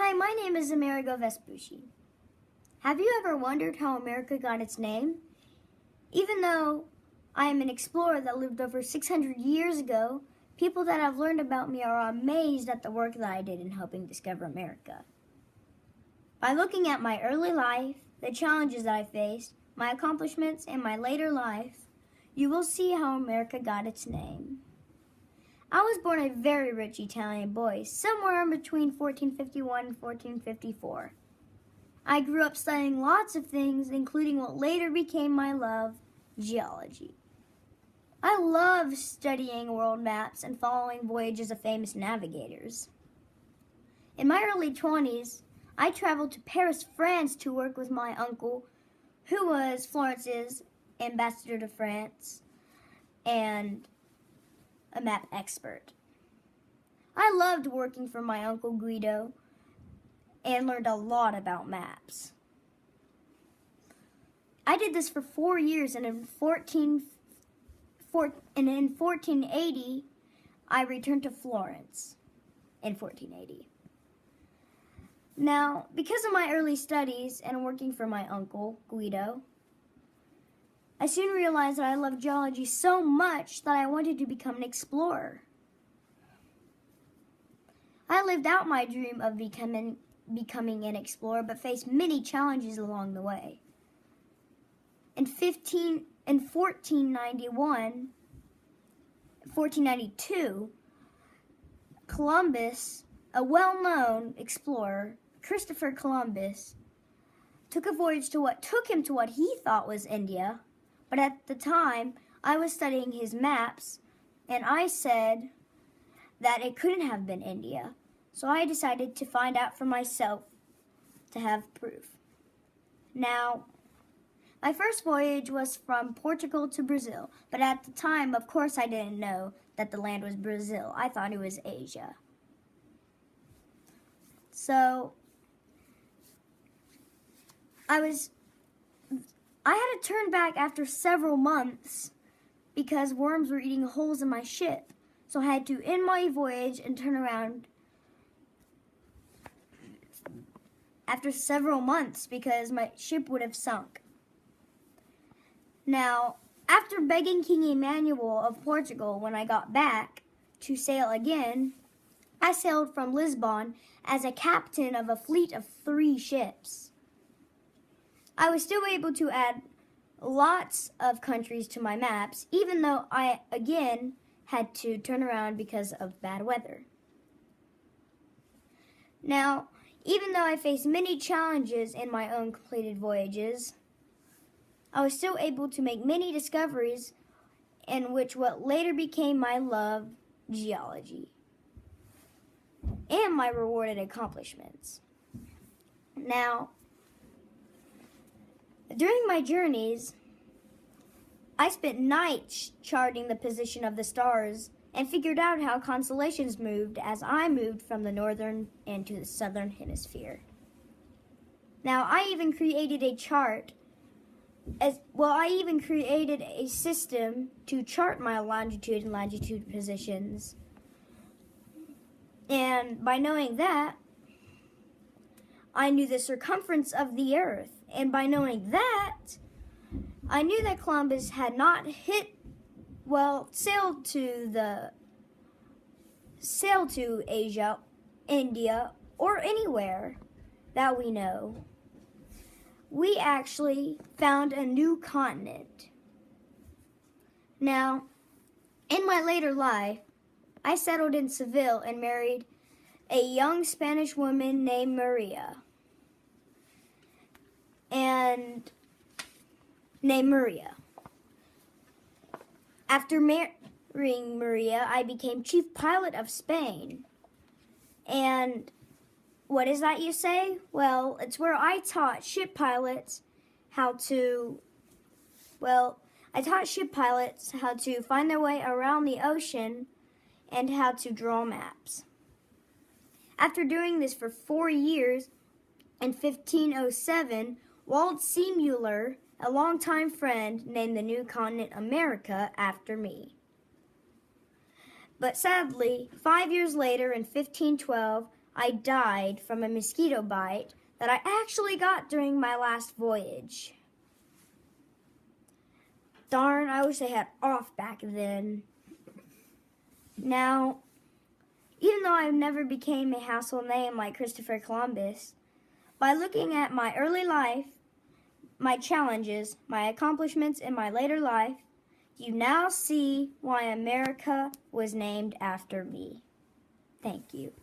Hi, my name is Amerigo Vespucci. Have you ever wondered how America got its name? Even though I am an explorer that lived over 600 years ago, people that have learned about me are amazed at the work that I did in helping discover America. By looking at my early life, the challenges that I faced, my accomplishments, and my later life, you will see how America got its name. I was born a very rich Italian boy, somewhere in between 1451 and 1454. I grew up studying lots of things, including what later became my love, geology. I love studying world maps and following voyages of famous navigators. In my early 20s, I traveled to Paris, France to work with my uncle, who was Florence's ambassador to France and a map expert. I loved working for my uncle Guido and learned a lot about maps. I did this for 4 years, and in 1480, I returned to Florence in 1480. Now, because of my early studies and working for my uncle Guido, I soon realized that I loved geology so much that I wanted to become an explorer. I lived out my dream of becoming an explorer, but faced many challenges along the way. In 1492, Columbus, a well-known explorer, Christopher Columbus, took a voyage to what he thought was India. But at the time, I was studying his maps, and I said that it couldn't have been India. So I decided to find out for myself to have proof. Now, my first voyage was from Portugal to Brazil, but at the time, of course, I didn't know that the land was Brazil. I thought it was Asia. So, I had to turn back after several months because worms were eating holes in my ship. So I had to end my voyage and turn around after several months because my ship would have sunk. Now, after begging King Emmanuel of Portugal when I got back to sail again, I sailed from Lisbon as a captain of a fleet of 3 ships. I was still able to add lots of countries to my maps, even though I, again, had to turn around because of bad weather. Now, even though I faced many challenges in my own completed voyages, I was still able to make many discoveries in which what later became my love, geology, and my rewarded accomplishments. Now, during my journeys, I spent nights charting the position of the stars and figured out how constellations moved as I moved from the northern into the southern hemisphere. Now, I even created a system to chart my longitude and latitude positions. And by knowing that, I knew the circumference of the Earth. And by knowing that, I knew that Columbus had not sailed to Asia, India, or anywhere that we know. We actually found a new continent. Now, in my later life, I settled in Seville and married a young Spanish woman named Maria. After marrying Maria, I became chief pilot of Spain. And what is that, you say? Well, it's where I taught ship pilots how to find their way around the ocean and how to draw maps. After doing this for 4 years, in 1507, Walt Muller, a longtime friend, named the new continent America after me. But sadly, 5 years later, in 1512, I died from a mosquito bite that I actually got during my last voyage. Darn, I wish they had off back then. Now, even though I never became a household name like Christopher Columbus, by looking at my early life, my challenges, my accomplishments in my later life, you now see why America was named after me. Thank you.